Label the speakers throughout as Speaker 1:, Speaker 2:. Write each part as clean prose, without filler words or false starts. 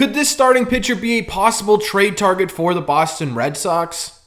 Speaker 1: Could this starting pitcher be a possible trade target for the Boston Red Sox?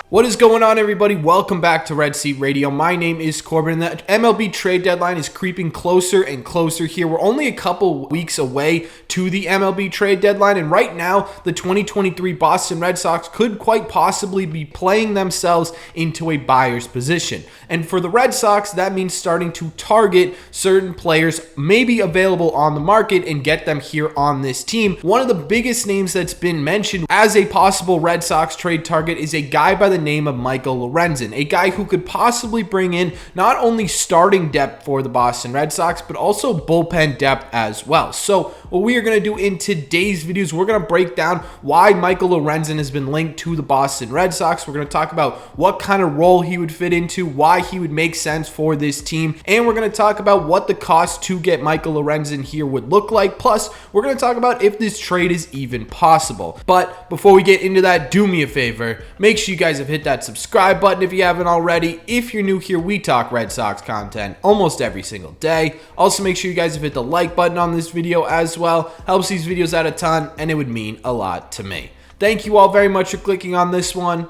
Speaker 1: What is going on, everybody? Welcome back to Red Seat Radio. My name is Corbin. The MLB trade deadline is creeping closer and closer here. We're only a couple weeks away to the MLB trade deadline, and right now, the 2023 Boston Red Sox could quite possibly be playing themselves into a buyer's position. And for the Red Sox, that means starting to target certain players maybe available on the market and get them here on this team. One of the biggest names that's been mentioned as a possible Red Sox trade target is a guy by the name of Michael Lorenzen, a guy who could possibly bring in not only starting depth for the Boston Red Sox, but also bullpen depth as well. So what we are going to do in today's videos, we're going to break down why Michael Lorenzen has been linked to the Boston Red Sox. We're going to talk about what kind of role he would fit into, why he would make sense for this team, and we're going to talk about what the cost to get Michael Lorenzen here would look like. Plus, we're going to talk about if this trade is even possible. But before we get into that, do me a favor, make sure you guys have hit that subscribe button if you haven't already. If you're new here, we talk Red Sox content almost every single day. Also, make sure you guys have hit the like button on this video as well. Helps these videos out a ton, and it would mean a lot to me. Thank you all very much for clicking on this one.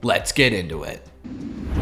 Speaker 1: Let's get into it.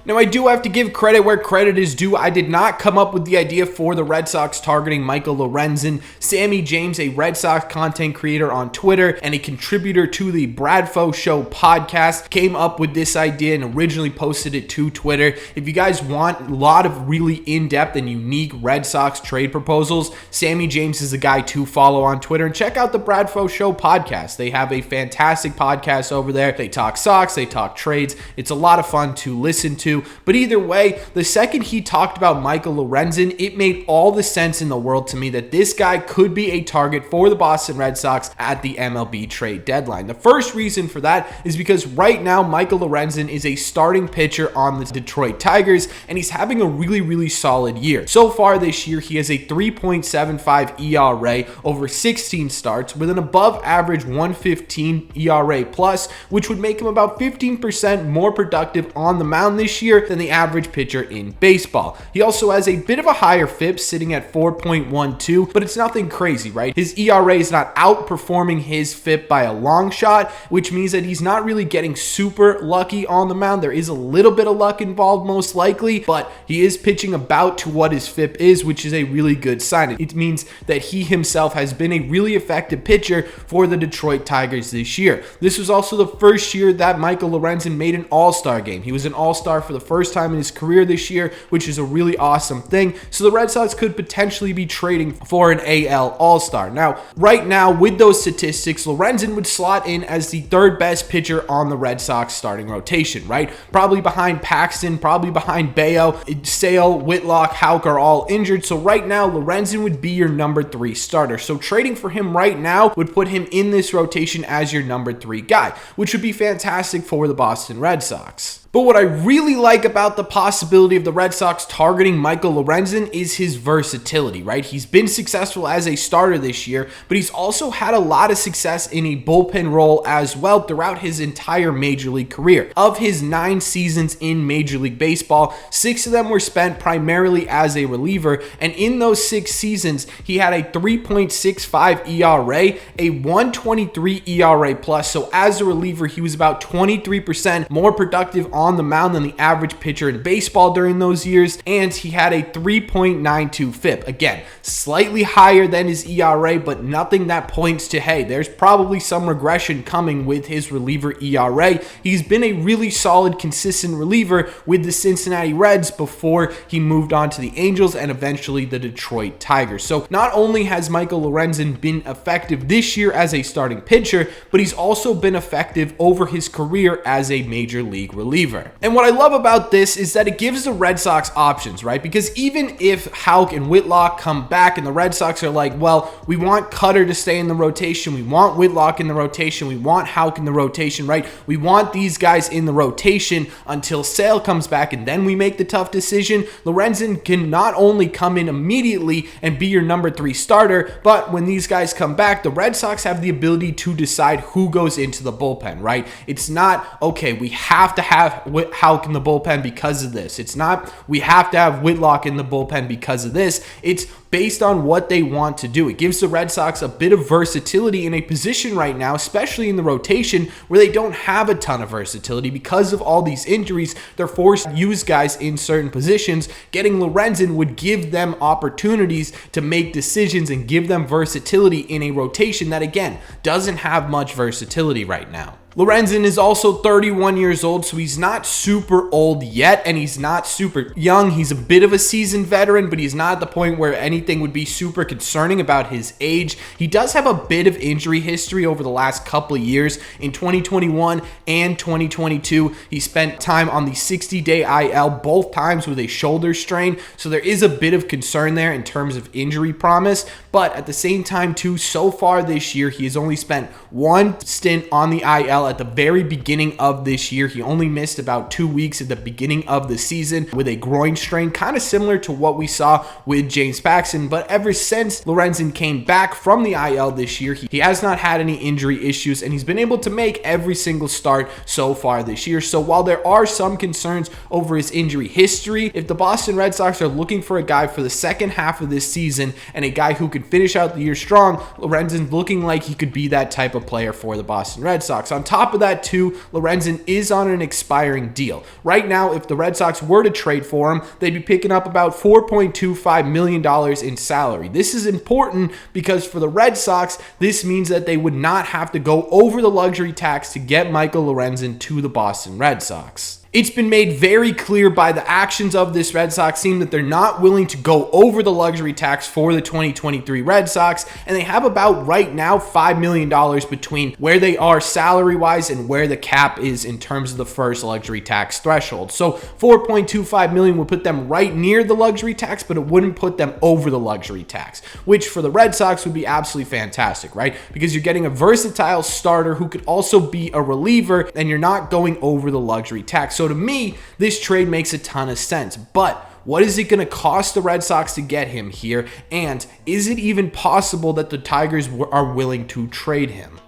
Speaker 1: Now, I do have to give credit where credit is due. I did not come up with the idea for the Red Sox targeting Michael Lorenzen. Sammy James, a Red Sox content creator on Twitter and a contributor to the Bradfo Show podcast, came up with this idea and originally posted it to Twitter. If you guys want a lot of really in-depth and unique Red Sox trade proposals, Sammy James is the guy to follow on Twitter. And check out the Bradfo Show podcast. They have a fantastic podcast over there. They talk Sox, they talk trades. It's a lot of fun to listen to. But either way, the second he talked about Michael Lorenzen, it made all the sense in the world to me that this guy could be a target for the Boston Red Sox at the MLB trade deadline. The first reason for that is because right now, Michael Lorenzen is a starting pitcher on the Detroit Tigers, and he's having a really solid year. So far this year, he has a 3.75 ERA over 16 starts with an above average 115 ERA plus, which would make him about 15% more productive on the mound this year than the average pitcher in baseball. He also has a bit of a higher FIP sitting at 4.12, but it's nothing crazy, right? His ERA is not outperforming his FIP by a long shot, which means that he's not really getting super lucky on the mound. There is a little bit of luck involved most likely, but he is pitching about to what his FIP is, which is a really good sign. It means that he himself has been a really effective pitcher for the Detroit Tigers this year. This was also the first year that Michael Lorenzen made an all-star game. He was an all-star for the first time in his career this year, which is a really awesome thing. So the Red Sox could potentially be trading for an AL All-Star. Now, right now, with those statistics, Lorenzen would slot in as the third best pitcher on the Red Sox starting rotation, right? Probably behind Paxton, probably behind Bayo, Sale, Whitlock, Houck are all injured. So right now, Lorenzen would be your number 3 starter. So trading for him right now would put him in this rotation as your number 3 guy, which would be fantastic for the Boston Red Sox. But what I really like about the possibility of the Red Sox targeting Michael Lorenzen is his versatility, right? He's been successful as a starter this year, but he's also had a lot of success in a bullpen role as well throughout his entire Major League career. Of his 9 seasons in Major League Baseball, 6 of them were spent primarily as a reliever, and in those 6 seasons, he had a 3.65 ERA, a 123 ERA plus, so as a reliever, he was about 23% more productive on the mound than the average pitcher in baseball during those years, and he had a 3.92 FIP. Again, slightly higher than his ERA, but nothing that points to, hey, there's probably some regression coming with his reliever ERA. He's been a really solid, consistent reliever with the Cincinnati Reds before he moved on to the Angels and eventually the Detroit Tigers. So not only has Michael Lorenzen been effective this year as a starting pitcher, but he's also been effective over his career as a major league reliever. And what I love about this is that it gives the Red Sox options, right? Because even if Houck and Whitlock come back and the Red Sox are like, well, we want Cutter to stay in the rotation, we want Whitlock in the rotation, we want Houck in the rotation, right? We want these guys in the rotation until Sale comes back, and then we make the tough decision. Lorenzen can not only come in immediately and be your number 3 starter, but when these guys come back, the Red Sox have the ability to decide who goes into the bullpen, right? It's not, okay, we have to have Houck in the bullpen because of this. It's not we have to have Whitlock in the bullpen because of this. It's based on what they want to do. It gives the Red Sox a bit of versatility in a position right now, especially in the rotation, where they don't have a ton of versatility because of all these injuries. They're forced to use guys in certain positions. Getting Lorenzen would give them opportunities to make decisions and give them versatility in a rotation that, again, doesn't have much versatility right now. Lorenzen is also 31 years old, so he's not super old yet, and he's not super young. He's a bit of a seasoned veteran, but he's not at the point where anything would be super concerning about his age. He does have a bit of injury history over the last couple of years. In 2021 and 2022, he spent time on the 60-day IL, both times with a shoulder strain, so there is a bit of concern there in terms of injury promise. But at the same time, too, so far this year, he has only spent one stint on the IL at the very beginning of this year. He only missed about 2 weeks at the beginning of the season with a groin strain, kind of similar to what we saw with James Paxton. But ever since Lorenzen came back from the IL this year, he has not had any injury issues, and he's been able to make every single start so far this year. So while there are some concerns over his injury history, if the Boston Red Sox are looking for a guy for the second half of this season and a guy who could finish out the year strong, Lorenzen's looking like he could be that type of player for the Boston Red Sox. On top of that, too, Lorenzen is on an expiring deal. Right now, if the Red Sox were to trade for him, they'd be picking up about $4.25 million in salary. This is important because for the Red Sox, this means that they would not have to go over the luxury tax to get Michael Lorenzen to the Boston Red Sox. It's been made very clear by the actions of this Red Sox team that they're not willing to go over the luxury tax for the 2023 Red Sox, and they have about right now $5 million between where they are salary-wise and where the cap is in terms of the first luxury tax threshold. So $4.25 million would put them right near the luxury tax, but it wouldn't put them over the luxury tax, which for the Red Sox would be absolutely fantastic, right? Because you're getting a versatile starter who could also be a reliever, and you're not going over the luxury tax. So to me, this trade makes a ton of sense, but what is it going to cost the Red Sox to get him here? And is it even possible that the Tigers are willing to trade him?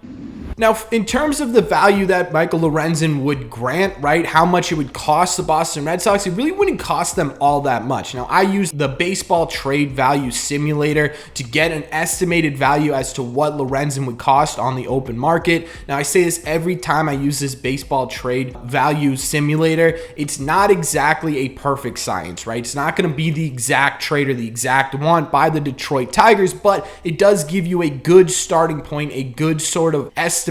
Speaker 1: Now, in terms of the value that Michael Lorenzen would grant, right, how much it would cost the Boston Red Sox, it really wouldn't cost them all that much. Now, I used the baseball trade value simulator to get an estimated value as to what Lorenzen would cost on the open market. Now, I say this every time I use this baseball trade value simulator. It's not exactly a perfect science, right? It's not going to be the exact trade or the exact want by the Detroit Tigers, but it does give you a good starting point, a good sort of estimator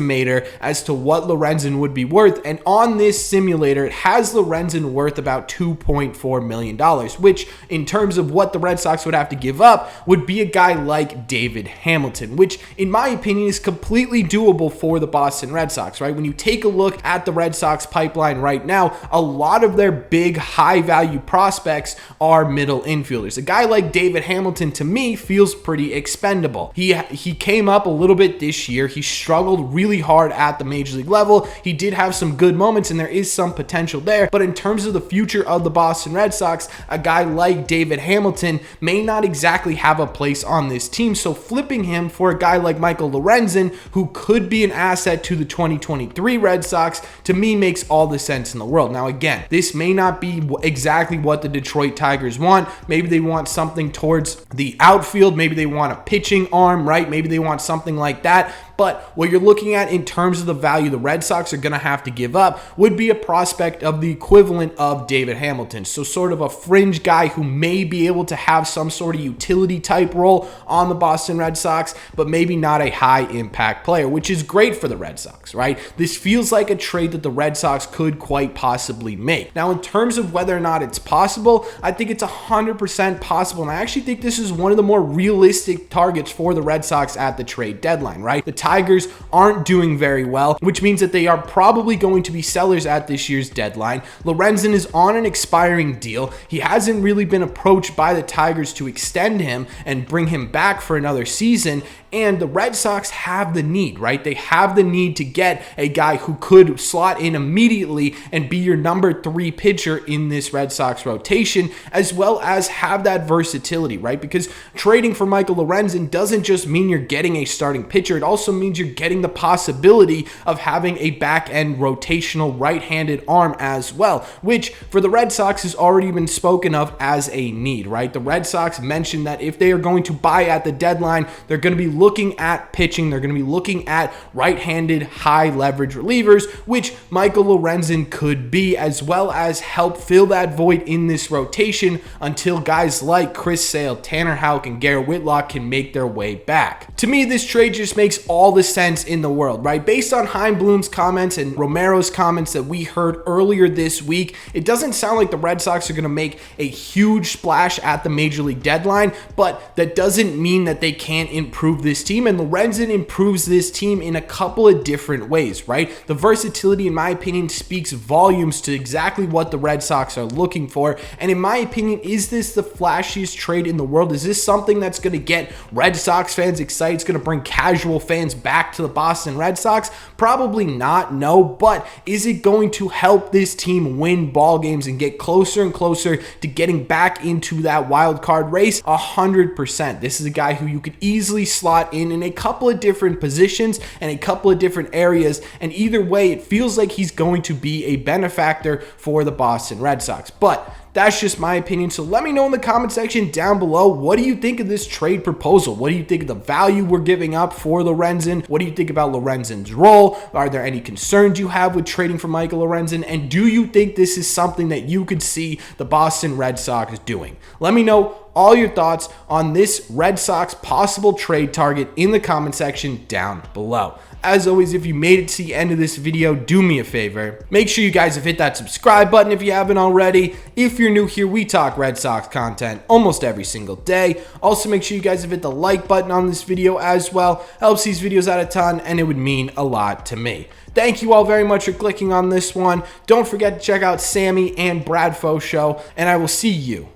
Speaker 1: as to what Lorenzen would be worth. And on this simulator, it has Lorenzen worth about $2.4 million, which in terms of what the Red Sox would have to give up would be a guy like David Hamilton, which in my opinion is completely doable for the Boston Red Sox, right? When you take a look at the Red Sox pipeline right now, a lot of their big high value prospects are middle infielders. A guy like David Hamilton to me feels pretty expendable. He came up a little bit this year. He struggled really hard at the major league level. He did have some good moments and there is some potential there, but in terms of the future of the Boston Red Sox, a guy like David Hamilton may not exactly have a place on this team. So flipping him for a guy like Michael Lorenzen, who could be an asset to the 2023 Red Sox, to me makes all the sense in the world. Now again, this may not be exactly what the Detroit Tigers want. Maybe they want something towards the outfield. Maybe they want a pitching arm, right? Maybe they want something like that. But what you're looking at in terms of the value the Red Sox are going to have to give up would be a prospect of the equivalent of David Hamilton. So sort of a fringe guy who may be able to have some sort of utility type role on the Boston Red Sox, but maybe not a high impact player, which is great for the Red Sox, right? This feels like a trade that the Red Sox could quite possibly make. Now, in terms of whether or not it's possible, I think it's 100% possible. And I actually think this is one of the more realistic targets for the Red Sox at the trade deadline, right? The Tigers aren't doing very well, which means that they are probably going to be sellers at this year's deadline. Lorenzen is on an expiring deal. He hasn't really been approached by the Tigers to extend him and bring him back for another season. And the Red Sox have the need, right? They have the need to get a guy who could slot in immediately and be your number 3 pitcher in this Red Sox rotation, as well as have that versatility, right? Because trading for Michael Lorenzen doesn't just mean you're getting a starting pitcher. It also means you're getting the possibility of having a back-end rotational right-handed arm as well, which for the Red Sox has already been spoken of as a need, right? The Red Sox mentioned that if they are going to buy at the deadline, they're going to be looking at pitching. They're going to be looking at right-handed high leverage relievers, which Michael Lorenzen could be, as well as help fill that void in this rotation until guys like Chris Sale, Tanner Houck, and Garrett Whitlock can make their way back. To me, this trade just makes all the sense in the world, right? Based on Heimblum's comments and Romero's comments that we heard earlier this week, it doesn't sound like the Red Sox are going to make a huge splash at the Major League deadline, but that doesn't mean that they can't improve this team, and Lorenzen improves this team in a couple of different ways, right? The versatility, in my opinion, speaks volumes to exactly what the Red Sox are looking for, and in my opinion, is this the flashiest trade in the world? Is this something that's going to get Red Sox fans excited? It's going to bring casual fans back to the Boston Red Sox? Probably not, no, but is it going to help this team win ball games and get closer and closer to getting back into that wild card race? 100%. This is a guy who you could easily slot in a couple of different positions and a couple of different areas, and either way, it feels like he's going to be a benefactor for the Boston Red Sox. But that's just my opinion. So let me know in the comment section down below, what do you think of this trade proposal? What do you think of the value we're giving up for Lorenzen? What do you think about Lorenzen's role? Are there any concerns you have with trading for Michael Lorenzen? And do you think this is something that you could see the Boston Red Sox doing? Let me know all your thoughts on this Red Sox possible trade target in the comment section down below. As always, if you made it to the end of this video, do me a favor. Make sure you guys have hit that subscribe button if you haven't already. If you're new here, we talk Red Sox content almost every single day. Also, make sure you guys have hit the like button on this video as well. Helps these videos out a ton, and it would mean a lot to me. Thank you all very much for clicking on this one. Don't forget to check out Sammy and Brad Faux Show, and I will see you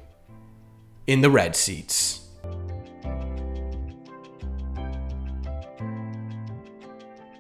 Speaker 1: in the red seats.